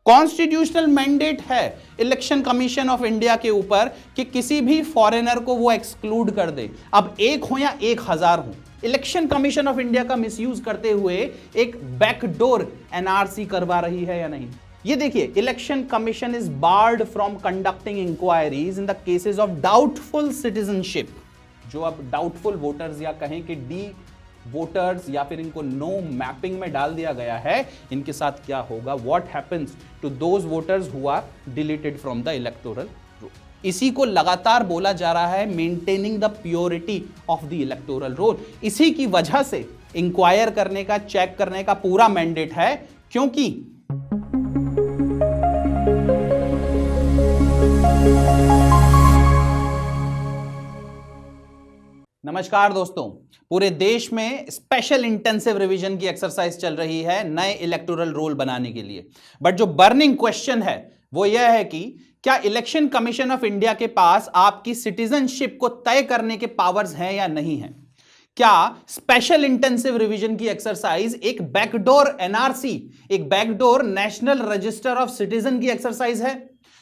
Constitutional mandate है election commission of India के ऊपर कि किसी भी फॉरेनर को वो एक्सक्लूड कर दे, अब 1 हो या 1000 हो। इलेक्शन कमीशन ऑफ इंडिया का मिसयूज करते हुए एक बैकडोर एनआरसी करवा रही है या नहीं। ये देखिए, election commission is barred from conducting inquiries in the cases of doubtful citizenship. जो अब डाउटफुल वोटर्स या कहें कि डी वोटर्स या फिर इनको नो मैपिंग में डाल दिया गया है, इनके साथ क्या होगा, what happens to those voters who are deleted from the electoral roll. इसी को लगातार बोला जा रहा है maintaining the purity of the electoral roll. इसी की वजह से इंक्वायर करने का, चेक करने का पूरा मैंडेट है, क्योंकि नमस्कार दोस्तों, पूरे देश में स्पेशल इंटेंसिव रिवीजन की एक्सरसाइज चल रही है नए इलेक्टोरल रोल बनाने के लिए। बट जो बर्निंग क्वेश्चन है वो यह है कि क्या इलेक्शन कमीशन ऑफ इंडिया के पास आपकी सिटीजनशिप को तय करने के पावर्स हैं या नहीं है। क्या स्पेशल इंटेंसिव रिवीजन की एक्सरसाइज एक बैकडोर एनआरसी, एक backdoor national register of citizen की एक्सरसाइज है।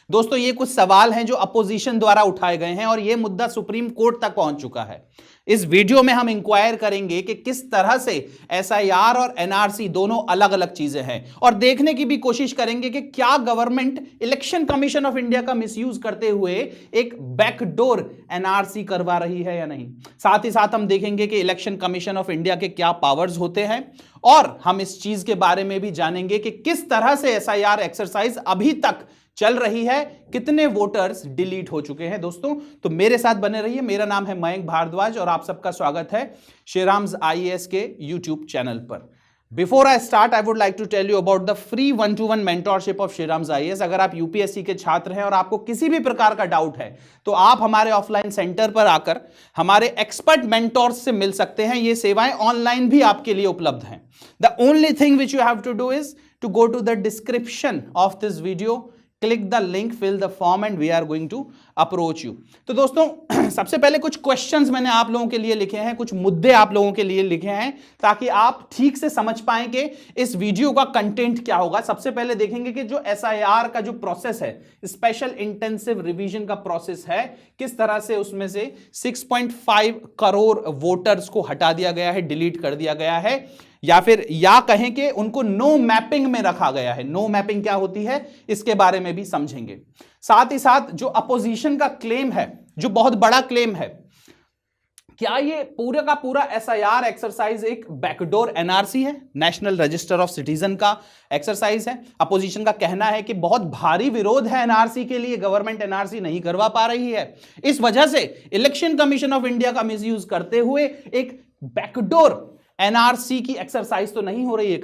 दोस्तों, ये कुछ सवाल हैं जो अपोजिशन द्वारा उठाए गए हैं और यह मुद्दा सुप्रीम कोर्ट तक पहुंच चुका है। इस वीडियो में हम इंक्वायर करेंगे कि किस तरह से एसआईआर और एनआरसी दोनों अलग अलग चीजें हैं, और देखने की भी कोशिश करेंगे कि क्या government election commission of India का मिसयूज करते हुए एक बैकडोर एनआरसी करवा रही है या नहीं। साथ ही साथ हम देखेंगे कि इलेक्शन कमीशन ऑफ इंडिया के क्या पावर्स होते हैं, और हम इस चीज के बारे में भी जानेंगे कि किस तरह से एसआईआर एक्सरसाइज अभी तक चल रही है, कितने वोटर्स डिलीट हो चुके हैं। दोस्तों, तो मेरे साथ बने रहिए। मेरा नाम है मयंक भारद्वाज और आप सबका स्वागत है श्रीराम्स आईएएस के यूट्यूब चैनल पर। Before I start, I would like to tell you about the free 1-to-1 mentorship of Shriram's IAS. अगर आप यूपीएससी के छात्र हैं और आपको किसी भी प्रकार का डाउट है तो आप हमारे ऑफलाइन सेंटर पर आकर हमारे एक्सपर्ट मेंटोर्स से मिल सकते हैं। ये सेवाएं ऑनलाइन भी आपके लिए उपलब्ध हैं। The only thing which you have to do is to go to the description of this video, click the link, fill the form and we are going to approach you. तो दोस्तों, सबसे पहले कुछ क्वेश्चंस मैंने आप लोगों के लिए लिखे हैं, कुछ मुद्दे आप लोगों के लिए लिखे हैं ताकि आप ठीक से समझ पाएं कि इस वीडियो का कंटेंट क्या होगा। सबसे पहले देखेंगे कि जो एसआईआर का जो प्रोसेस है, स्पेशल इंटेंसिव रिवीजन का प्रोसेस है, किस तरह से उसमें से 6.5 करोड़ वोटर्स को हटा दिया गया है, डिलीट कर दिया गया है, या कहें कि उनको नो मैपिंग में रखा गया है। नो मैपिंग क्या होती है, इसके बारे में भी समझेंगे। साथ ही साथ जो अपोजिशन का क्लेम है, जो बहुत बड़ा क्लेम है, क्या ये पूरा का पूरा एसआईआर एक्सरसाइज एक बैकडोर एनआरसी है, नेशनल रजिस्टर ऑफ सिटीजन का एक्सरसाइज है। अपोजिशन का कहना है कि बहुत भारी विरोध है एनआरसी के लिए, गवर्नमेंट एनआरसी नहीं करवा पा रही है, इस वजह से इलेक्शन कमीशन ऑफ इंडिया का मिसयूज करते हुए एक बैकडोर एनआरसी की एक्सरसाइज तो नहीं हो रही है।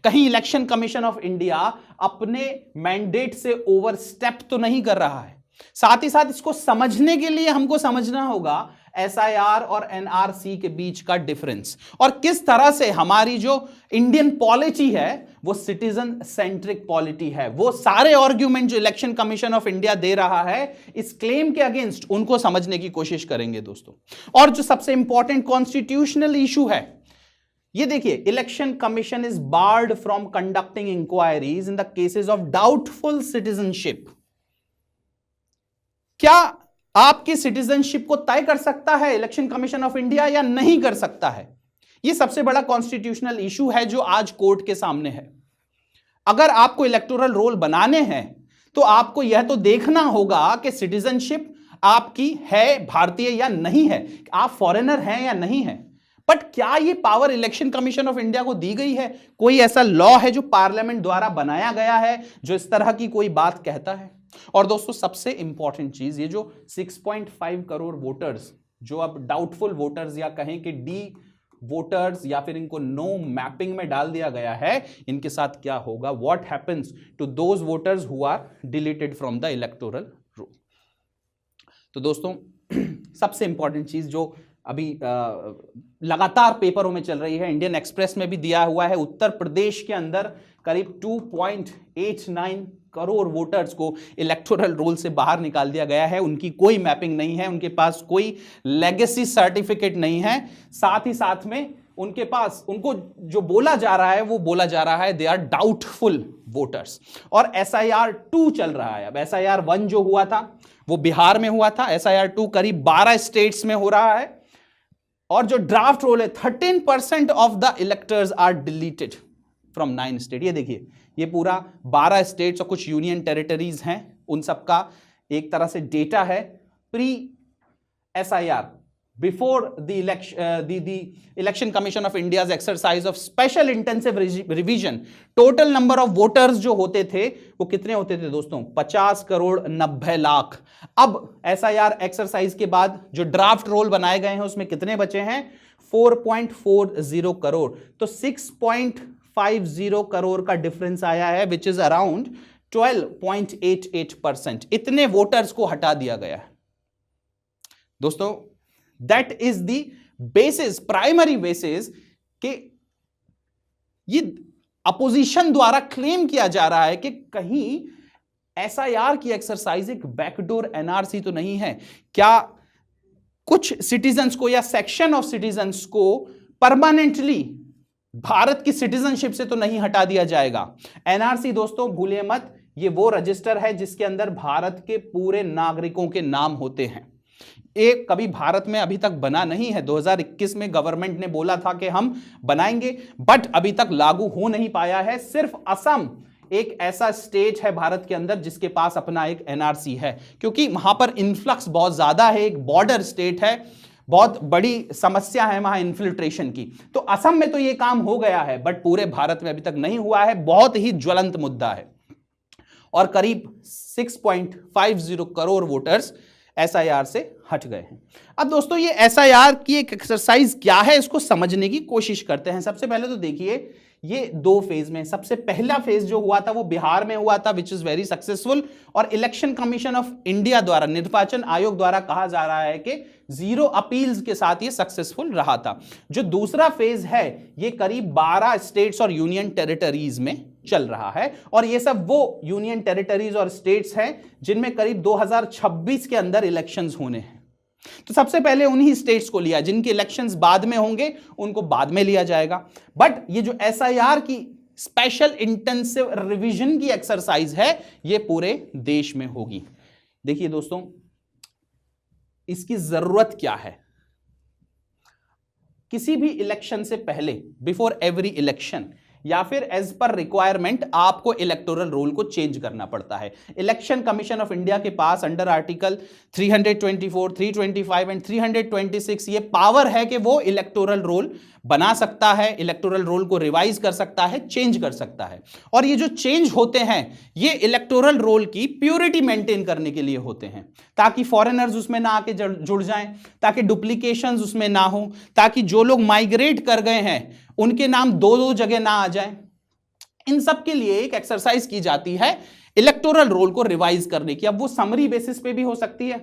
कहीं इलेक्शन कमीशन ऑफ इंडिया अपने मैंडेट से ओवरस्टेप तो नहीं कर रहा है। साथ ही साथ इसको समझने के लिए हमको समझना होगा एसआईआर और एनआरसी के बीच का डिफरेंस, और किस तरह से हमारी जो इंडियन पॉलिटी है वो सिटीजन सेंट्रिक पॉलिटी है। वो सारे आर्ग्यूमेंट जो इलेक्शन कमीशन ऑफ इंडिया दे रहा है इस क्लेम के अगेंस्ट, उनको समझने की कोशिश करेंगे दोस्तों। और जो सबसे इंपॉर्टेंट कॉन्स्टिट्यूशनल इशू है, ये देखिए, election commission is barred from conducting inquiries in the cases of doubtful citizenship. क्या आपकी सिटीजनशिप को तय कर सकता है इलेक्शन कमीशन ऑफ इंडिया या नहीं कर सकता है? यह सबसे बड़ा कॉन्स्टिट्यूशनल इशू है जो आज कोर्ट के सामने है। अगर आपको इलेक्टोरल रोल बनाने हैं तो आपको यह तो देखना होगा कि सिटीजनशिप आपकी है भारतीय या नहीं है, आप फॉरेनर हैं या नहीं है। बट क्या ये power election commission of India को दी गई है? कोई ऐसा लॉ है जो पार्लियामेंट द्वारा बनाया गया है जो इस तरह की कोई बात कहता है? और दोस्तों, सबसे इंपॉर्टेंट चीज, ये जो 6.5 करोड़ वोटर्स जो अब डाउटफुल वोटर्स या कहें कि डी वोटर्स या फिर इनको नो मैपिंग में डाल दिया गया है, इनके साथ क्या होगा, what happens to those voters who are deleted from the electoral roll. तो दोस्तों, सबसे इंपॉर्टेंट चीज जो अभी लगातार पेपरों में चल रही है, इंडियन एक्सप्रेस में भी दिया हुआ है, उत्तर प्रदेश के अंदर करीब 2.89 करोड़ वोटर्स को इलेक्टोरल रोल से बाहर निकाल दिया गया है। उनकी कोई मैपिंग नहीं है, उनके पास कोई लेगेसी सर्टिफिकेट नहीं है, साथ ही साथ में उनके पास, उनको जो बोला जा रहा है वो बोला जा रहा है दे आर डाउटफुल वोटर्स। और SIR 2 चल रहा है। अब SIR 1 जो हुआ था वो बिहार में हुआ था, SIR 2 करीब 12 स्टेट्स में हो रहा है। और जो ड्राफ्ट रोल है 13% of the electors are deleted from 9 state. ये देखिए, ये पूरा 12 स्टेट्स और कुछ यूनियन टेरिटरीज हैं, उन सबका एक तरह से डेटा है pre SIR, before the Election commission of India's exercise of special intensive revision. Total number of voters जो होते थे वो कितने होते थे दोस्तों? 50 करोड़ 90 लाख। अब SIR एक्सरसाइज के बाद जो ड्राफ्ट रोल बनाए गए हैं उसमें कितने बचे हैं? 4.40 करोड़। तो 6.50 करोड़ का डिफरेंस आया है, विच इज अराउंड 12.88%। इतने वोटर्स को हटा दिया गया है दोस्तों। That is the basis, primary basis कि ये अपोजिशन द्वारा क्लेम किया जा रहा है कि कहीं SIR की एक्सरसाइज एक बैकडोर NRC तो नहीं है। क्या कुछ सिटीजन्स को या सेक्शन ऑफ सिटीजन्स को परमानेंटली भारत की सिटीजनशिप से तो नहीं हटा दिया जाएगा? NRC दोस्तों भूलिए मत, ये वो रजिस्टर है जिसके अंदर भारत के पूरे नागरिकों के नाम होते हैं। एक कभी भारत में अभी तक बना नहीं है। 2021 में गवर्नमेंट ने बोला था कि हम बनाएंगे, बट अभी तक लागू हो नहीं पाया है। सिर्फ असम एक ऐसा स्टेट है भारत के अंदर जिसके पास अपना एक NRC है, क्योंकि वहां पर इन्फ्लक्स बहुत ज्यादा है, एक बॉर्डर स्टेट है, बहुत बड़ी समस्या है वहां इन्फिल्ट्रेशन की। तो असम में तो ये काम हो गया है, बट पूरे भारत में अभी तक नहीं हुआ है। बहुत ही ज्वलंत मुद्दा है। और करीब 6.50 करोड़ वोटर्स SIR से हट गए हैं। अब दोस्तों ये SIR की एक एक्सरसाइज क्या है, इसको समझने की कोशिश करते हैं। सबसे पहले तो देखिए, ये 2 फेज में, सबसे पहला फेज जो हुआ था वो बिहार में हुआ था, विच इज वेरी सक्सेसफुल। और इलेक्शन कमीशन ऑफ इंडिया द्वारा, निर्वाचन आयोग द्वारा कहा जा रहा है कि 0 अपील्स के साथ ये सक्सेसफुल रहा था। जो दूसरा फेज है ये करीब 12 स्टेट्स और यूनियन टेरिटरीज में चल रहा है। और ये सब वो यूनियन टेरिटरीज और स्टेट्स हैं जिनमें करीब 2026 के अंदर इलेक्शंस होने हैं। तो सबसे पहले उन्हीं स्टेट्स को लिया, जिनके इलेक्शंस बाद में होंगे उनको बाद में लिया जाएगा। बट ये जो SIR की स्पेशल इंटेंसिव रिवीजन की एक्सरसाइज है ये पूरे देश में होगी। देखिए दोस्तों, इसकी जरूरत क्या है? किसी भी इलेक्शन से पहले, बिफोर एवरी इलेक्शन, या फिर एज पर रिक्वायरमेंट आपको इलेक्टोरल रोल को चेंज करना पड़ता है। इलेक्शन कमीशन ऑफ इंडिया के पास अंडर आर्टिकल 324, 325 एंड 326 ये पावर है कि वो इलेक्टोरल रोल बना सकता है, इलेक्टोरल रोल को रिवाइज कर सकता है, चेंज कर सकता है। और ये जो चेंज होते हैं ये इलेक्टोरल रोल की प्योरिटी मेंटेन करने के लिए होते हैं, ताकि फॉरेनर्स उसमें ना आके जुड़ जाएं, ताकि डुप्लीकेशंस उसमें ना हो, ताकि जो लोग माइग्रेट कर गए हैं उनके नाम 2-2 जगह ना आ जाए। इन सब के लिए एक एक्सरसाइज की जाती है इलेक्टोरल रोल को रिवाइज करने की। अब वो समरी बेसिस पे भी हो सकती है।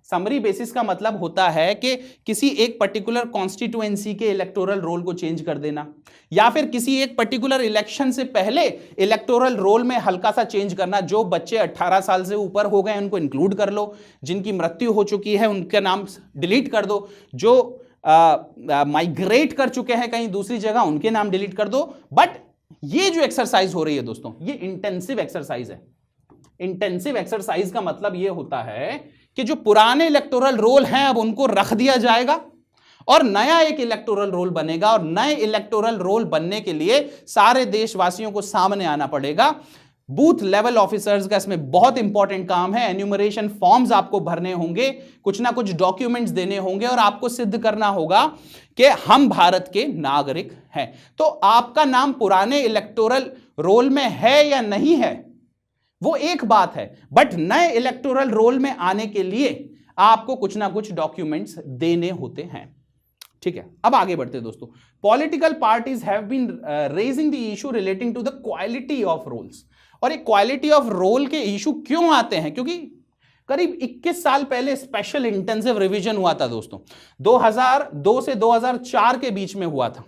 समरी बेसिस का मतलब होता है कि किसी एक पर्टिकुलर कॉन्स्टिट्यूएंसी के इलेक्टोरल रोल को चेंज कर देना, या फिर किसी एक पर्टिकुलर इलेक्शन से पहले इलेक्टोरल रोल में हल्का सा चेंज करना। जो बच्चे 18 साल से ऊपर हो गए उनको इंक्लूड कर लो, जिनकी मृत्यु हो चुकी है उनके नाम डिलीट कर दो, जो माइग्रेट कर चुके हैं कहीं दूसरी जगह उनके नाम डिलीट कर दो। बट ये जो एक्सरसाइज हो रही है दोस्तों, ये इंटेंसिव एक्सरसाइज है। इंटेंसिव एक्सरसाइज का मतलब ये होता है कि जो पुराने इलेक्टोरल रोल हैं अब उनको रख दिया जाएगा और नया एक इलेक्टोरल रोल बनेगा। और नए इलेक्टोरल रोल बनने के लिए सारे देशवासियों को सामने आना पड़ेगा। बूथ लेवल ऑफिसर्स का इसमें बहुत इंपॉर्टेंट काम है। एन्यूमरेशन फॉर्म्स आपको भरने होंगे, कुछ ना कुछ डॉक्यूमेंट्स देने होंगे और आपको सिद्ध करना होगा कि हम भारत के नागरिक हैं। तो आपका नाम पुराने इलेक्टोरल रोल में है या नहीं है वो एक बात है, बट नए इलेक्टोरल रोल में आने के लिए आपको कुछ ना कुछ डॉक्यूमेंट्स देने होते हैं। ठीक है, अब आगे बढ़ते हैं दोस्तों। Political parties have been raising the issue relating to the quality of rolls. और ये क्वालिटी ऑफ रोल के इशू क्यों आते हैं? क्योंकि करीब 21 साल पहले स्पेशल इंटेंसिव रिवीजन हुआ था दोस्तों, 2002 से 2004 के बीच में हुआ था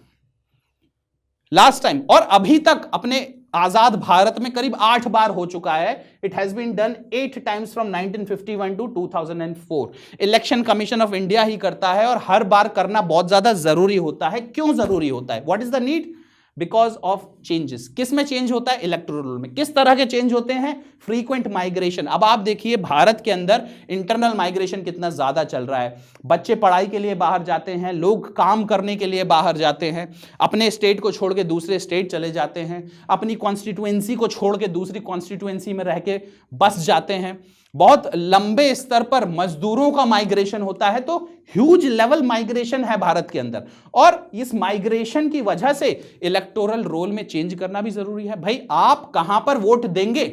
लास्ट टाइम। और अभी तक अपने आजाद भारत में करीब 8 बार हो चुका है। It has been done 8 times from 1951 to 2004। Election commission of India ही करता है और हर बार करना बहुत ज्यादा जरूरी होता है। क्यों जरूरी होता है? What is the need? Because of changes. किस में चेंज होता है? इलेक्टोरल रोल में। किस तरह के चेंज होते हैं? Frequent migration. अब आप देखिए भारत के अंदर इंटरनल माइग्रेशन कितना ज्यादा चल रहा है। बच्चे पढ़ाई के लिए बाहर जाते हैं, लोग काम करने के लिए बाहर जाते हैं, अपने स्टेट को छोड़ के दूसरे स्टेट चले जाते हैं, अपनी कॉन्स्टिट्यूएंसी को छोड़ के दूसरी कॉन्स्टिट्यूएंसी में रह के बस जाते हैं, बहुत लंबे स्तर पर मजदूरों का माइग्रेशन होता है। तो ह्यूज लेवल माइग्रेशन है भारत के अंदर, और इस माइग्रेशन की वजह से इलेक्टोरल रोल में चेंज करना भी जरूरी है। भाई आप कहां पर वोट देंगे?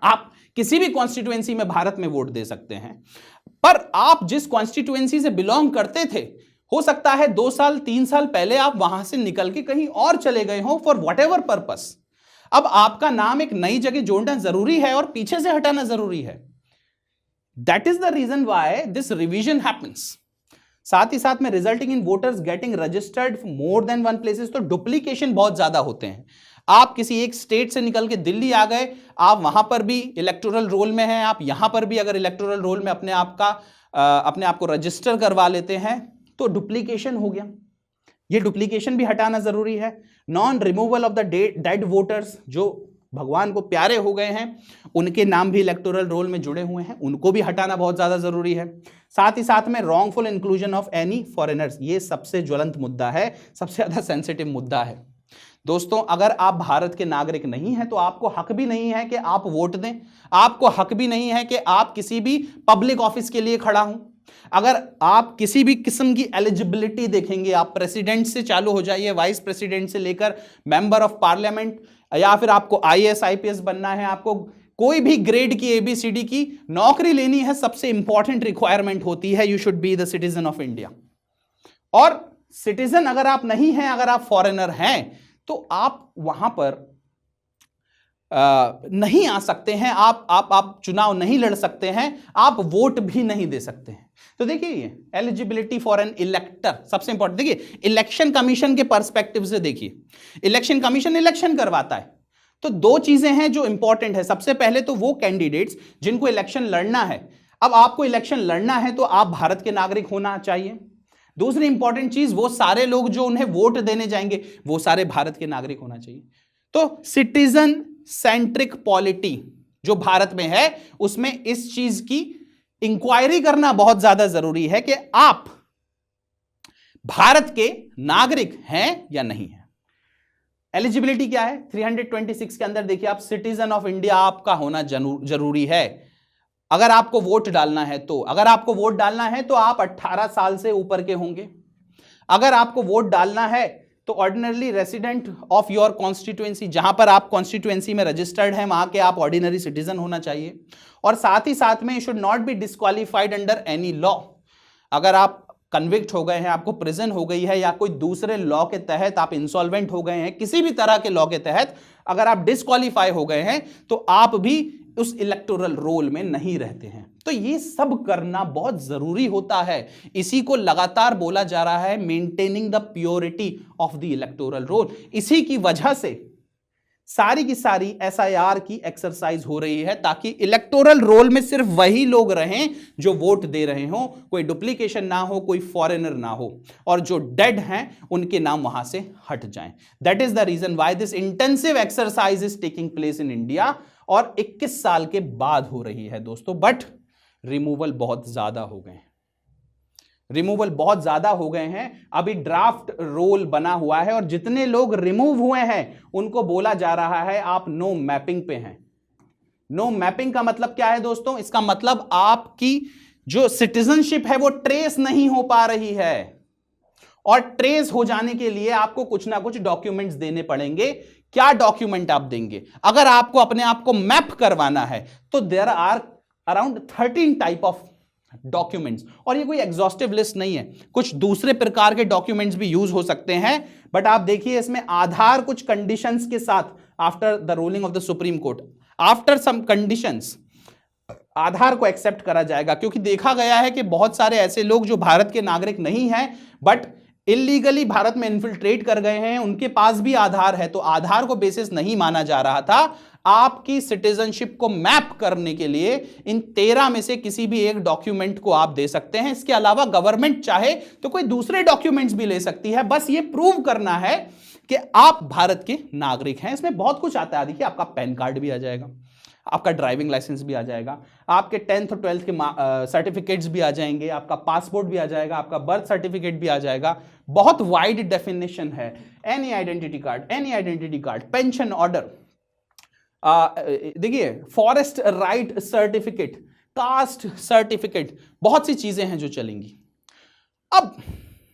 आप किसी भी कॉन्स्टिट्यूएंसी में भारत में वोट दे सकते हैं, पर आप जिस कॉन्स्टिट्यूएंसी से बिलोंग करते थे, हो सकता है 2 साल 3 साल पहले आप वहां से निकल के कहीं और चले गए हो फॉर व्हाटएवर पर्पस। अब आपका नाम एक नई जगह जोड़ना जरूरी है और पीछे से हटाना जरूरी है। That is the reason why this revision happens. साथ ही साथ में resulting in voters getting registered more than one places, तो डुप्लीकेशन बहुत ज्यादा होते हैं। आप किसी एक स्टेट से निकल के दिल्ली आ गए, आप वहां पर भी इलेक्टोरल रोल में हैं, आप यहां पर भी अगर इलेक्टोरल रोल में अपने आप को रजिस्टर करवा लेते हैं तो डुप्लीकेशन हो गया। ये डुप्लीकेशन भी हटाना जरूरी है। Non removal of the dead voters, जो भगवान को प्यारे हो गए हैं, उनके नाम भी इलेक्टोरल रोल में जुड़े हुए हैं, उनको भी हटाना बहुत ज्यादा जरूरी है। साथ ही साथ में wrongful inclusion of any foreigners, ये सबसे ज्वलंत मुद्दा है, सबसे ज्यादा सेंसिटिव मुद्दा है। दोस्तों, अगर आप भारत के नागरिक नहीं हैं तो आपको हक भी नहीं है कि आप वोट दें, आपको हक भी नहीं है कि आप किसी भी पब्लिक ऑफिस के लिए खड़ा हों। अगर आप किसी भी किस्म की एलिजिबिलिटी देखेंगे, आप प्रेसिडेंट से चालू हो जाइए, वाइस प्रेसिडेंट से लेकर मेंबर ऑफ पार्लियामेंट, या फिर आपको आईएएस आईपीएस बनना है, आपको कोई भी ग्रेड की एबीसीडी की नौकरी लेनी है, सबसे इंपॉर्टेंट रिक्वायरमेंट होती है you should be the citizen of India. और सिटीजन अगर आप नहीं हैं, अगर आप फॉरेनर हैं, तो आप वहां पर नहीं आ सकते हैं, आप चुनाव नहीं लड़ सकते हैं, आप वोट भी नहीं दे सकते हैं। तो देखिए ये एलिजिबिलिटी फॉर एन इलेक्टर सबसे इंपॉर्टेंट। देखिए इलेक्शन कमीशन के पर्सपेक्टिव से देखिए, इलेक्शन कमीशन इलेक्शन करवाता है, तो 2 चीजें हैं जो इंपॉर्टेंट है। सबसे पहले तो वो कैंडिडेट्स जिनको इलेक्शन लड़ना है, अब आपको इलेक्शन लड़ना है तो आप भारत के नागरिक होना चाहिए। दूसरी इंपॉर्टेंट चीज, वो सारे लोग जो उन्हें वोट देने जाएंगे वो सारे भारत के नागरिक होना चाहिए। तो सिटीजन सेंट्रिक पॉलिटी जो भारत में है, उसमें इस चीज की इंक्वायरी करना बहुत ज्यादा जरूरी है कि आप भारत के नागरिक हैं या नहीं है। एलिजिबिलिटी क्या है? 326 के अंदर देखिए आप, सिटीजन ऑफ इंडिया आपका होना जरूरी है अगर आपको वोट डालना है। तो अगर आपको वोट डालना है तो आप 18 साल से ऊपर के होंगे। अगर आपको वोट डालना है तो ordinary resident of your constituency, जहां पर आप कॉन्स्टिट्यूएंसी में रजिस्टर्ड हैं वहां के आप ऑर्डिनरी सिटीजन होना चाहिए। और साथ ही साथ में you should not B disqualified under any law. अगर आप कन्विक्ट हो गए हैं, आपको प्रिजन हो गई है, या कोई दूसरे लॉ के तहत आप इंसॉल्वेंट हो गए हैं, किसी भी तरह के लॉ के तहत अगर आप डिस्क्वालीफाई हो गए हैं तो आप भी उस इलेक्टोरल रोल में नहीं रहते हैं। तो ये सब करना बहुत जरूरी होता है। इसी को लगातार बोला जा रहा है maintaining the purity of the electoral roll. इसी की वजह से सारी की सारी एसआईआर की एक्सरसाइज हो रही है, ताकि इलेक्टोरल रोल में सिर्फ वही लोग रहें जो वोट दे रहे हो, कोई डुप्लीकेशन ना हो, कोई फॉरेनर ना हो, और जो डेड हैं उनके नाम वहां से हट जाएं। That is the reason why this intensive exercise is taking place in India, और 21 साल के बाद हो रही है दोस्तों। बट रिमूवल बहुत ज्यादा हो गए हैं, रिमूवल बहुत ज्यादा हो गए हैं। अभी ड्राफ्ट रोल बना हुआ है, और जितने लोग रिमूव हुए हैं उनको बोला जा रहा है आप नो मैपिंग पे हैं। नो मैपिंग का मतलब क्या है दोस्तों? इसका मतलब आपकी जो सिटीजनशिप है वो ट्रेस नहीं हो पा रही है, और ट्रेस हो जाने के लिए आपको कुछ ना कुछ डॉक्यूमेंट्स देने पड़ेंगे। क्या डॉक्यूमेंट आप देंगे? अगर आपको अपने आप को मैप करवाना है तो there are around 13 type of documents, और ये कोई एग्जॉस्टिव लिस्ट नहीं है, कुछ दूसरे प्रकार के डॉक्यूमेंट्स भी यूज हो सकते हैं। बट आप देखिए इसमें आधार कुछ कंडीशंस के साथ, after the ruling of the Supreme Court, after some conditions Aadhaar को एक्सेप्ट करा जाएगा, क्योंकि देखा गया है कि बहुत सारे ऐसे लोग जो भारत के नागरिक नहीं हैं बट इलीगली भारत में इन्फिल्ट्रेट कर गए हैं, उनके पास भी आधार है, तो आधार को बेसिस नहीं माना जा रहा था। आपकी सिटीजनशिप को मैप करने के लिए इन 13 में से किसी भी एक डॉक्यूमेंट को आप दे सकते हैं। इसके अलावा गवर्नमेंट चाहे तो कोई दूसरे डॉक्यूमेंट्स भी ले सकती है, बस ये प्रूव करना है कि आप भारत के नागरिक हैं। इसमें बहुत कुछ आता है, देखिए आपका पैन कार्ड भी आ जाएगा, आपका ड्राइविंग लाइसेंस भी आ जाएगा, आपके 10th और 12th के सर्टिफिकेट्स भी आ जाएंगे, आपका पासपोर्ट भी आ जाएगा, आपका बर्थ सर्टिफिकेट भी आ जाएगा। बहुत वाइड डेफिनेशन है। Any identity card, pension order, देखिए forest right certificate, caste certificate, बहुत सी चीजें हैं जो चलेंगी। अब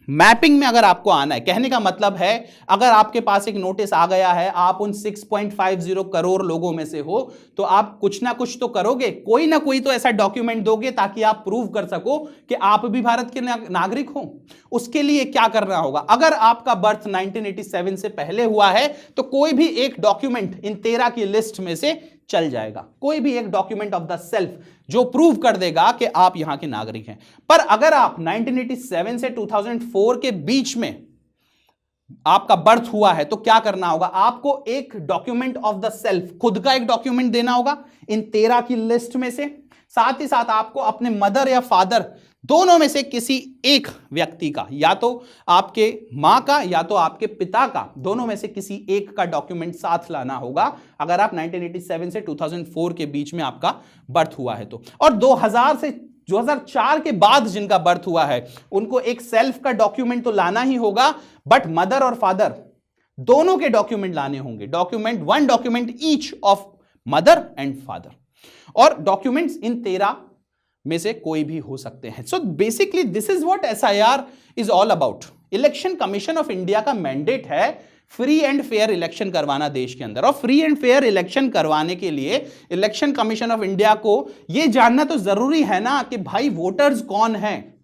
मैपिंग में अगर आपको आना है, कहने का मतलब है अगर आपके पास एक नोटिस आ गया है, आप उन 6.50 करोड़ लोगों में से हो, तो आप कुछ ना कुछ तो करोगे, कोई ना कोई तो ऐसा डॉक्यूमेंट दोगे ताकि आप प्रूव कर सको कि आप भी भारत के नागरिक हो। उसके लिए क्या करना होगा? अगर आपका बर्थ 1987 से पहले हुआ है तो कोई भी एक डॉक्यूमेंट इन 13 की लिस्ट में से चल जाएगा, कोई भी एक डॉक्यूमेंट ऑफ द सेल्फ जो प्रूव कर देगा कि आप यहां के नागरिक हैं। पर अगर आप 1987 से 2004 के बीच में आपका बर्थ हुआ है तो क्या करना होगा? आपको एक डॉक्यूमेंट ऑफ द सेल्फ, खुद का एक डॉक्यूमेंट देना होगा इन 13 की लिस्ट में से। साथ ही साथ आपको अपने मदर या फादर दोनों में से किसी एक व्यक्ति का, या तो आपके मां का या तो आपके पिता का, दोनों में से किसी एक का डॉक्यूमेंट साथ लाना होगा अगर आप 1987 से 2004 के बीच में आपका बर्थ हुआ है तो। और 2000 से 2004 के बाद जिनका बर्थ हुआ है उनको एक सेल्फ का डॉक्यूमेंट तो लाना ही होगा, बट मदर और फादर दोनों के डॉक्यूमेंट लाने होंगे। One document each of mother and father. और डॉक्यूमेंट्स इन 13 में से कोई भी हो सकते हैं। So basically this is what SIR is all about. Election commission of India का मैंडेट है फ्री एंड फेयर इलेक्शन करवाना देश के अंदर, और फ्री एंड फेयर इलेक्शन करवाने के लिए इलेक्शन कमीशन ऑफ इंडिया को यह जानना तो जरूरी है ना कि भाई वोटर्स कौन हैं,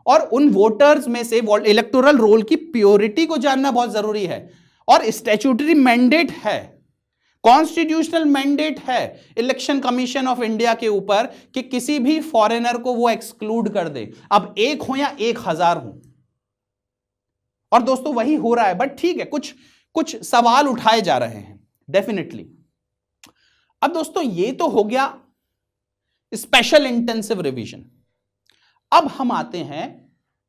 और उन वोटर्स में से इलेक्टोरल रोल की प्योरिटी को जानना बहुत जरूरी है। और स्टैट्यूटरी मैंडेट है, कॉन्स्टिट्यूशनल मैंडेट है इलेक्शन कमीशन ऑफ इंडिया के ऊपर कि किसी भी फॉरेनर को वो एक्सक्लूड कर दे, अब 1 हो या 1000 हो। और दोस्तों वही हो रहा है, बट ठीक है, कुछ सवाल उठाए जा रहे हैं डेफिनेटली। अब दोस्तों ये तो हो गया स्पेशल इंटेंसिव रिवीजन। अब हम आते हैं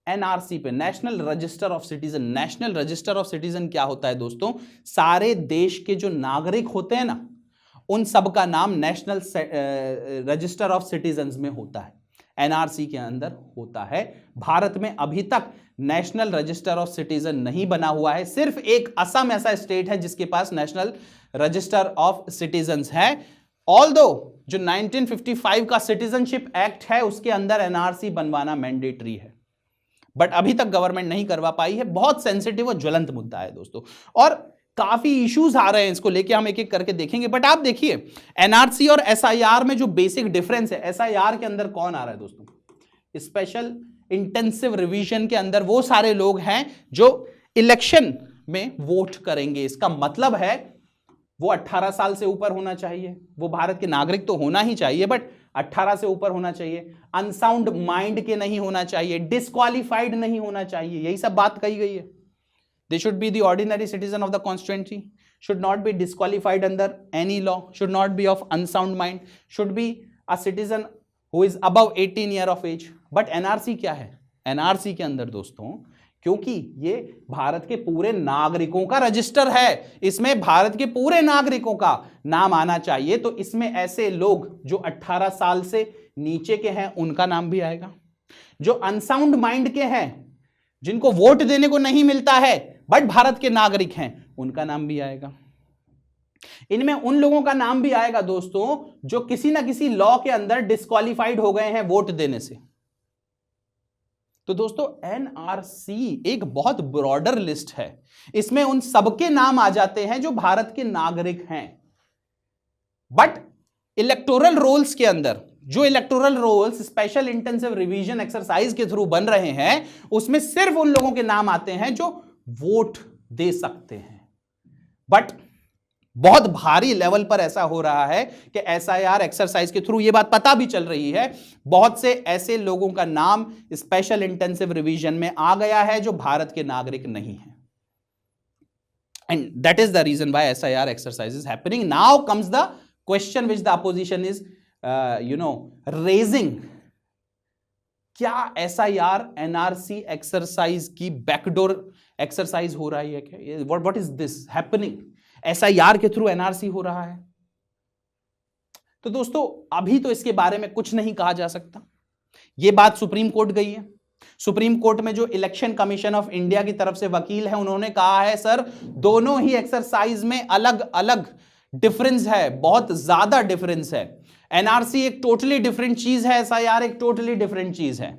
NRC पे, national register of citizen. National register of citizen क्या होता है दोस्तों? सारे देश के जो नागरिक होते हैं ना, उन सब का नाम नेशनल रजिस्टर ऑफ सिटीजन्स में होता है, NRC के अंदर होता है। भारत में अभी तक नेशनल रजिस्टर ऑफ सिटीजन नहीं बना हुआ है। सिर्फ एक असम ऐसा स्टेट है जिसके पास नेशनल रजिस्टर ऑफ सिटीजन्स है। ऑल्दो जो 1955 का सिटीजनशिप एक्ट है उसके अंदर NRC बनवाना मैंडेटरी है, बट अभी तक गवर्नमेंट नहीं करवा पाई है। बहुत सेंसिटिव और ज्वलंत मुद्दा है दोस्तों, और काफी इश्यूज आ रहे हैं, इसको लेके हम एक एक करके देखेंगे। बट आप देखिए NRC और SIR में जो बेसिक डिफरेंस है, SIR के अंदर कौन आ रहा है दोस्तों? स्पेशल इंटेंसिव रिवीजन के अंदर वो सारे लोग हैं जो इलेक्शन में वोट करेंगे। इसका मतलब है वो 18 साल से ऊपर होना चाहिए, वो भारत के नागरिक तो होना ही चाहिए, बट 18 से ऊपर होना चाहिए, अनसाउंड माइंड के नहीं होना चाहिए, डिस्क्वालिफाइड नहीं होना चाहिए, यही सब बात कही गई है। They should be the ordinary citizen of the constituency, should not be disqualified under any law, should not be of unsound mind, should be a citizen who is above 18 year of age. But NRC क्या है? NRC के अंदर दोस्तों, क्योंकि ये भारत के पूरे नागरिकों का रजिस्टर है, इसमें भारत के पूरे नागरिकों का नाम आना चाहिए, तो इसमें ऐसे लोग जो 18 साल से नीचे के हैं उनका नाम भी आएगा, जो अनसाउंड माइंड के हैं, जिनको वोट देने को नहीं मिलता है बट भारत के नागरिक हैं, उनका नाम भी आएगा। इनमें उन लोगों का नाम भी आएगा दोस्तों जो किसी ना किसी लॉ के अंदर डिस्क्वालिफाइड हो गए हैं वोट देने से। तो दोस्तों NRC एक बहुत ब्रॉडर लिस्ट है, इसमें उन सबके नाम आ जाते हैं जो भारत के नागरिक हैं। बट इलेक्टोरल रोल्स के अंदर जो electoral rolls special intensive revision exercise के थ्रू बन रहे हैं उसमें सिर्फ उन लोगों के नाम आते हैं जो वोट दे सकते हैं। बट बहुत भारी लेवल पर ऐसा हो रहा है कि एसआईआर एक्सरसाइज के थ्रू ये बात पता भी चल रही है, बहुत से ऐसे लोगों का नाम स्पेशल इंटेंसिव रिवीजन में आ गया है जो भारत के नागरिक नहीं है। And that is the reason why SIR exercise is happening. Now comes the question which the opposition is raising, क्या एसआईआर एनआरसी एक्सरसाइज की बैकडोर एक्सरसाइज हो रही है क्या? What is this happening? SIR के थ्रू एनआरसी हो रहा है। तो दोस्तों अभी तो इसके बारे में कुछ नहीं कहा जा सकता, यह बात सुप्रीम कोर्ट गई है। सुप्रीम कोर्ट में जो इलेक्शन कमीशन ऑफ इंडिया की तरफ से वकील है, उन्होंने कहा है सर दोनों ही एक्सरसाइज में अलग अलग डिफरेंस है, बहुत ज्यादा डिफरेंस है। एनआरसी एक टोटली डिफरेंट चीज है, एसआईआर एक टोटली डिफरेंट चीज है।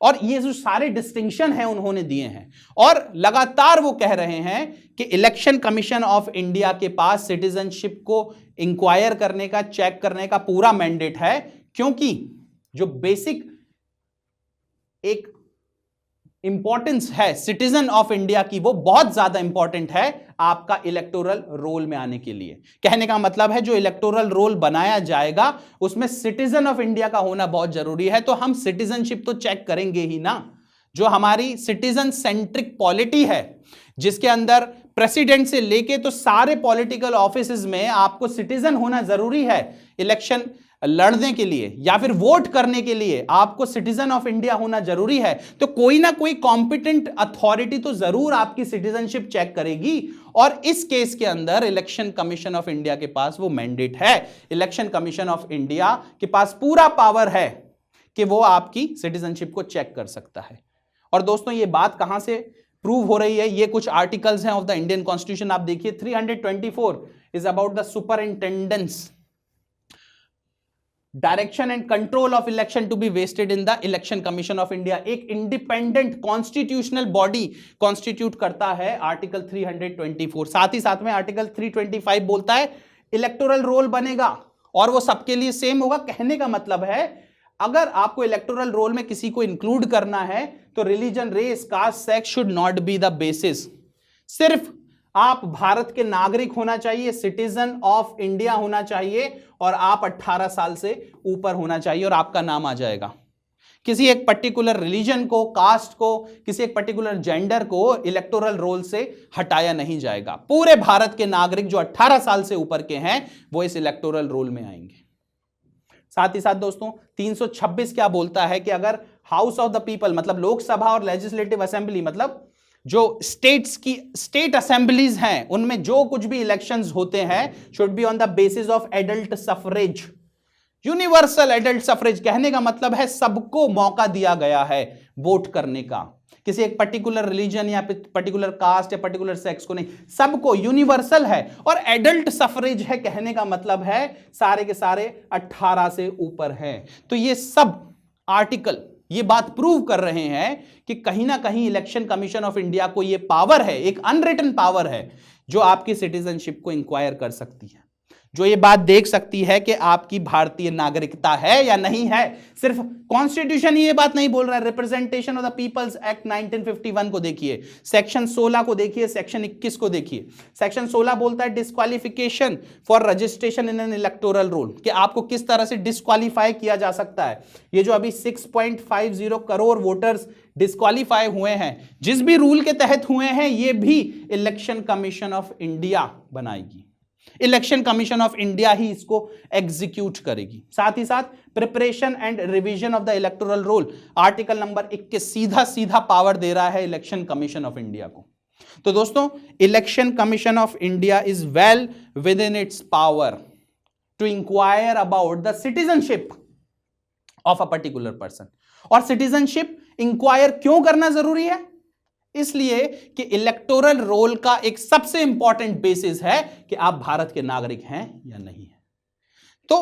और ये जो सारे डिस्टिंक्शन हैं उन्होंने दिए हैं, और लगातार वो कह रहे हैं कि इलेक्शन कमीशन ऑफ इंडिया के पास सिटीजनशिप को इंक्वायर करने का, चेक करने का पूरा मैंडेट है, क्योंकि जो बेसिक एक इंपॉर्टेंस है सिटीजन ऑफ इंडिया की, वो बहुत ज्यादा इंपॉर्टेंट है आपका इलेक्टोरल रोल में आने के लिए। कहने का मतलब है जो इलेक्टोरल रोल बनाया जाएगा उसमें सिटीजन ऑफ इंडिया का होना बहुत जरूरी है। तो हम सिटीजनशिप तो चेक करेंगे ही ना। जो हमारी सिटीजन सेंट्रिक पॉलिटी है, जिसके अंदर प्रेसिडेंट से लेके तो सारे पॉलिटिकल ऑफिसेज में आपको सिटीजन होना जरूरी है। इलेक्शन लड़ने के लिए या फिर वोट करने के लिए आपको सिटीजन ऑफ इंडिया होना जरूरी है। तो कोई ना कोई कॉम्पिटेंट अथॉरिटी तो जरूर आपकी सिटीजनशिप चेक करेगी, और इस केस के अंदर इलेक्शन कमीशन ऑफ इंडिया के पास वो मैंडेट है। इलेक्शन कमीशन ऑफ इंडिया के पास पूरा पावर है कि वो आपकी सिटीजनशिप को चेक कर सकता है। और दोस्तों ये बात कहां से प्रूव हो रही है? ये कुछ आर्टिकल्स हैं ऑफ द इंडियन कॉन्स्टिट्यूशन, आप देखिए 324 is about the superintendence direction and control of election to be vested in the Election commission of India. एक इंडिपेंडेंट कॉन्स्टिट्यूशनल बॉडी कॉन्स्टिट्यूट करता है आर्टिकल 324। साथ ही साथ में आर्टिकल 325 बोलता है इलेक्टोरल रोल बनेगा और वो सबके लिए सेम होगा। कहने का मतलब है अगर आपको इलेक्टोरल रोल में किसी को इंक्लूड करना है तो religion, race, caste, sex should not be the basis. सिर्फ आप भारत के नागरिक होना चाहिए, सिटीजन ऑफ इंडिया होना चाहिए, और आप 18 साल से ऊपर होना चाहिए और आपका नाम आ जाएगा। किसी एक पर्टिकुलर रिलीजन को, कास्ट को, किसी एक पर्टिकुलर जेंडर को इलेक्टोरल रोल से हटाया नहीं जाएगा। पूरे भारत के नागरिक जो 18 साल से ऊपर के हैं वो इस इलेक्टोरल रोल में आएंगे। साथ ही साथ दोस्तों 326 क्या बोलता है कि अगर हाउस ऑफ द पीपल मतलब लोकसभा और लेजिस्लेटिव असेंबली मतलब जो स्टेट्स की स्टेट असेंबलीज हैं उनमें जो कुछ भी इलेक्शंस होते हैं should be on the basis of adult suffrage, universal adult suffrage. कहने का मतलब है सबको मौका दिया गया है वोट करने का, किसी एक पर्टिकुलर रिलीजन या पर्टिकुलर कास्ट या पर्टिकुलर सेक्स को नहीं, सबको यूनिवर्सल है। और एडल्ट सफरेज है, कहने का मतलब है सारे के सारे 18 से ऊपर हैं। तो ये सब आर्टिकल ये बात प्रूव कर रहे हैं कि कहीं ना कहीं इलेक्शन कमीशन ऑफ इंडिया को ये पावर है, एक अनरिटन पावर है जो आपकी सिटीजनशिप को इंक्वायर कर सकती है, जो ये बात देख सकती है कि आपकी भारतीय नागरिकता है या नहीं है। सिर्फ कॉन्स्टिट्यूशन ही ये बात नहीं बोल रहा है, representation of the people's act 1951 को देखिए, सेक्शन 16 को देखिए, सेक्शन 21 को देखिए। सेक्शन 16 बोलता है disqualification for registration in an electoral roll, कि आपको किस तरह से डिस्क्वालीफाई किया जा सकता है। ये जो अभी 6.50 करोड़ वोटर्स डिस्क्वालीफाई हुए हैं, जिस भी रूल के तहत हुए हैं, ये भी इलेक्शन कमीशन ऑफ इंडिया बनाएगी। इलेक्शन कमीशन ऑफ इंडिया ही इसको एग्जीक्यूट करेगी। साथ ही साथ preparation and revision of the electoral role, article number 21 सीधा सीधा पावर दे रहा है इलेक्शन कमीशन ऑफ इंडिया को। तो दोस्तों election commission of India is well within its power to inquire about the citizenship of a particular person. और citizenship inquire क्यों करना जरूरी है? इसलिए कि इलेक्टोरल रोल का एक सबसे इंपॉर्टेंट बेसिस है कि आप भारत के नागरिक हैं या नहीं है। तो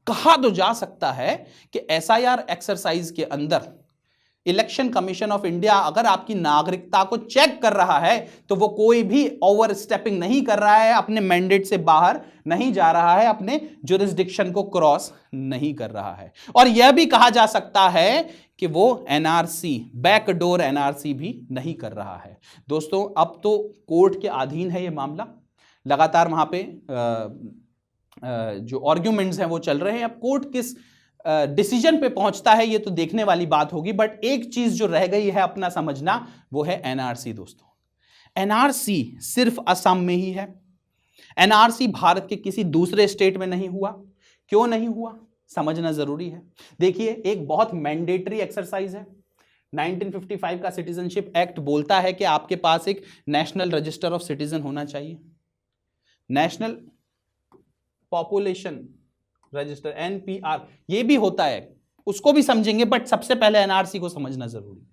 कहा तो जा सकता है कि एसआईआर एक्सरसाइज के अंदर इलेक्शन कमीशन ऑफ इंडिया अगर आपकी नागरिकता को चेक कर रहा है तो वो कोई भी ओवर स्टेपिंग नहीं कर रहा है, अपने मैंडेट से बाहर नहीं जा रहा है, अपने जुरिस्डिक्शन को क्रॉस नहीं कर रहा है। और यह भी कहा जा सकता है कि वो एनआरसी, बैकडोर एनआरसी भी नहीं कर रहा है। दोस्तों अब तो कोर्ट के अधीन है ये मामला, लगातार वहां पे जो आर्ग्यूमेंट्स हैं वो चल रहे हैं। अब कोर्ट किस डिसीजन पे पहुंचता है ये तो देखने वाली बात होगी, बट एक चीज जो रह गई है अपना समझना, वो है एनआरसी। दोस्तों एनआरसी सिर्फ असम में ही है। एनआरसी भारत के किसी दूसरे स्टेट में नहीं हुआ। क्यों नहीं हुआ समझना जरूरी है। देखिए एक बहुत मैंडेटरी एक्सरसाइज है। 1955 का सिटीजनशिप एक्ट बोलता है कि आपके पास एक नेशनल रजिस्टर ऑफ सिटीजन होना चाहिए, नेशनल पॉपुलेशन रजिस्टर, एनपीआर, ये भी होता है, उसको भी समझेंगे, बट सबसे पहले एनआरसी को समझना जरूरी है।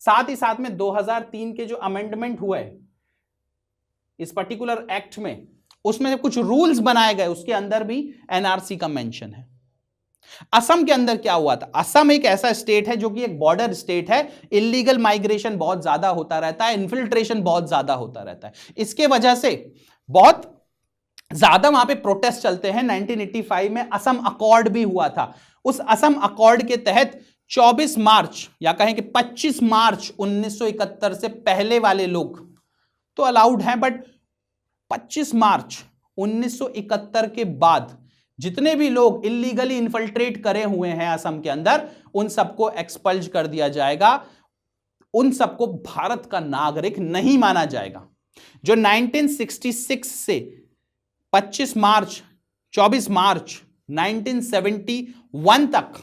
साथ ही साथ में 2003 के जो अमेंडमेंट हुआ है इस पर्टिकुलर एक्ट में, उसमें कुछ रूल्स बनाए गए, उसके अंदर भी एनआरसी का मेंशन है। असम के अंदर क्या हुआ था, असम एक ऐसा स्टेट है जो कि एक बॉर्डर स्टेट है, इलीगल माइग्रेशन बहुत ज्यादा होता रहता है, इन्फिल्ट्रेशन बहुत ज्यादा होता रहता है, इसके वजह से बहुत ज्यादा वहां पे प्रोटेस्ट चलते हैं। 1985 में असम अकॉर्ड भी हुआ था। उस असम अकॉर्ड के तहत 24 मार्च या कहें कि 25 मार्च 1971 से पहले वाले लोग तो अलाउड हैं, बट 25 मार्च 1971 के बाद जितने भी लोग इलीगली इन्फिल्ट्रेट करे हुए हैं असम के अंदर, उन सबको एक्सपल्ज कर दिया जाएगा, उन सबको भारत का नागरिक नहीं माना जाएगा। जो 1966 से 24 मार्च 1971 तक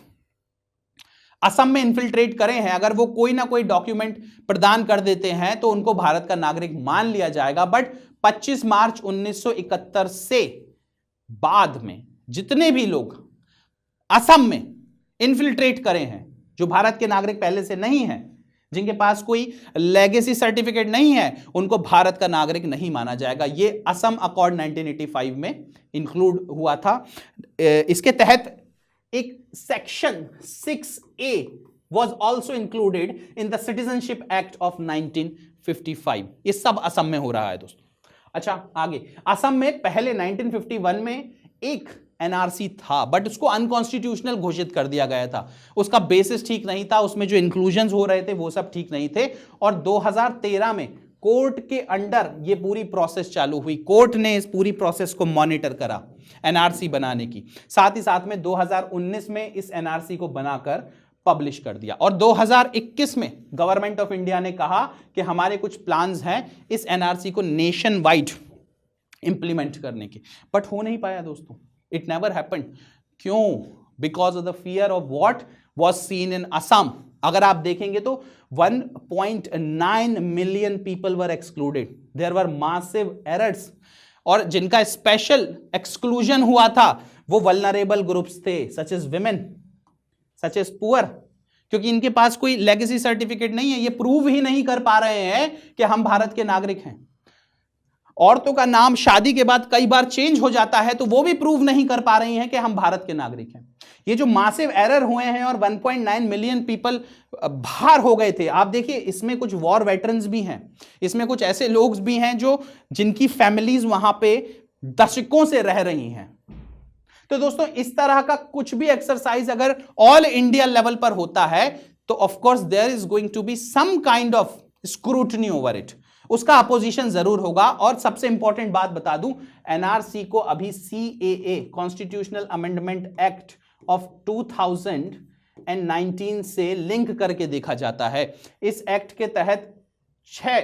असम में इन्फिल्ट्रेट करे हैं, अगर वो कोई ना कोई डॉक्यूमेंट प्रदान कर देते हैं तो उनको भारत का नागरिक मान लिया जाएगा। बट 25 मार्च 1971 से बाद में जितने भी लोग असम में इन्फिल्ट्रेट करे हैं, जो भारत के नागरिक पहले से नहीं हैं, जिनके पास कोई लेगेसी सर्टिफिकेट नहीं है, उनको भारत का नागरिक नहीं माना जाएगा। ये असम अकॉर्ड 1985 में इंक्लूड हुआ था। इसके तहत एक section 6A was also included in the Citizenship Act of 1955। ये सब असम में हो रहा है दोस्तों। अच्छा आगे, असम में पहले 1951 में एक एनआरसी था, बट उसको अनकॉन्स्टिट्यूशनल घोषित कर दिया गया था। उसका बेसिस ठीक नहीं था, उसमें जो इंक्लूजन्स हो रहे थे वो सब ठीक नहीं थे, और 2013 में कोर्ट के अंडर ये पूरी प्रोसेस चालू हुई। कोर्ट ने इस पूरी प्रोसेस को मॉनिटर करा एनआरसी बनाने की। साथ ही साथ में 2019 में इस एनआरसी को बनाकर पब्लिश कर दिया, और 2021 में गवर्नमेंट ऑफ इंडिया ने कहा कि हमारे कुछ प्लान्स हैं इस एनआरसी को नेशन वाइड इंप्लीमेंट करने के, बट हो नहीं पाया दोस्तों। It never happened। क्यों? Because of the fear of what was seen in Assam। अगर आप देखेंगे तो 1.9 million people were excluded। There were massive errors। और जिनका स्पेशल एक्सक्लूजन हुआ था वो वल्नरेबल ग्रुप्स थे, such as women, such as poor, क्योंकि इनके पास कोई लेगेसी सर्टिफिकेट नहीं है, ये प्रूव ही नहीं कर पा रहे हैं कि हम भारत के नागरिक हैं। औरतों का नाम शादी के बाद कई बार चेंज हो जाता है, तो वो भी प्रूव नहीं कर पा रही हैं कि हम भारत के नागरिक हैं। ये जो मासिव एरर हुए हैं और 1.9 मिलियन पीपल बाहर हो गए थे, आप देखिए इसमें कुछ वॉर वेटरन्स भी हैं, इसमें कुछ ऐसे लोग भी हैं जो जिनकी फैमिलीज वहां पे दशकों से रह रही हैं। तो दोस्तों इस तरह का कुछ भी एक्सरसाइज अगर ऑल इंडिया लेवल पर होता है तो of course there is going to be some kind of scrutiny over it, उसका अपोजिशन जरूर होगा। और सबसे इंपॉर्टेंट बात बता दूं, एनआरसी को अभी CAA constitutional amendment act of 2019 से लिंक करके देखा जाता है। इस एक्ट के तहत 6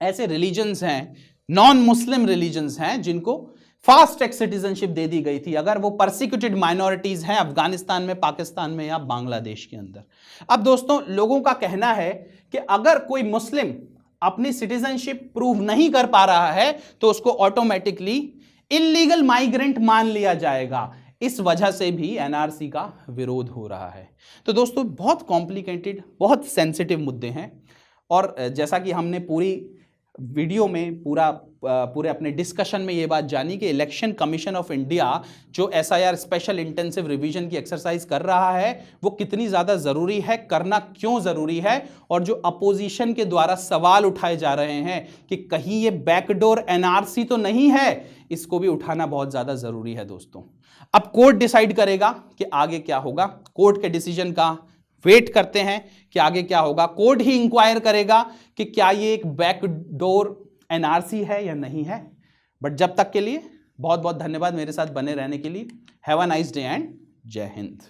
ऐसे रिलीजन्स हैं, नॉन मुस्लिम रिलीजन्स हैं, जिनको फास्ट ट्रैक सिटीजनशिप दे दी गई थी अगर वो परसिक्यूटेड माइनॉरिटीज हैं अफगानिस्तान में, पाकिस्तान में या बांग्लादेश के अंदर। अब दोस्तों लोगों का कहना है कि अगर कोई मुस्लिम अपनी सिटीजनशिप प्रूव नहीं कर पा रहा है तो उसको ऑटोमेटिकली इलीगल माइग्रेंट मान लिया जाएगा। इस वजह से भी एनआरसी का विरोध हो रहा है। तो दोस्तों बहुत कॉम्प्लिकेटेड, बहुत सेंसिटिव मुद्दे हैं, और जैसा कि हमने पूरी वीडियो में पूरे अपने डिस्कशन में ये बात जानी कि इलेक्शन कमीशन ऑफ इंडिया जो SIR स्पेशल इंटेंसिव रिवीजन की एक्सरसाइज कर रहा है वो कितनी ज़्यादा ज़रूरी है, करना क्यों ज़रूरी है, और जो अपोजिशन के द्वारा सवाल उठाए जा रहे हैं कि कहीं ये बैकडोर एनआरसी तो नहीं है, इसको भी उठाना बहुत ज़्यादा ज़रूरी है दोस्तों। अब कोर्ट डिसाइड करेगा कि आगे क्या होगा, कोर्ट के डिसीजन का वेट करते हैं कि आगे क्या होगा। कोर्ट ही इंक्वायर करेगा कि क्या ये एक बैकडोर एनआरसी है या नहीं है। बट जब तक के लिए बहुत बहुत धन्यवाद मेरे साथ बने रहने के लिए। Have a nice day and जय हिंद।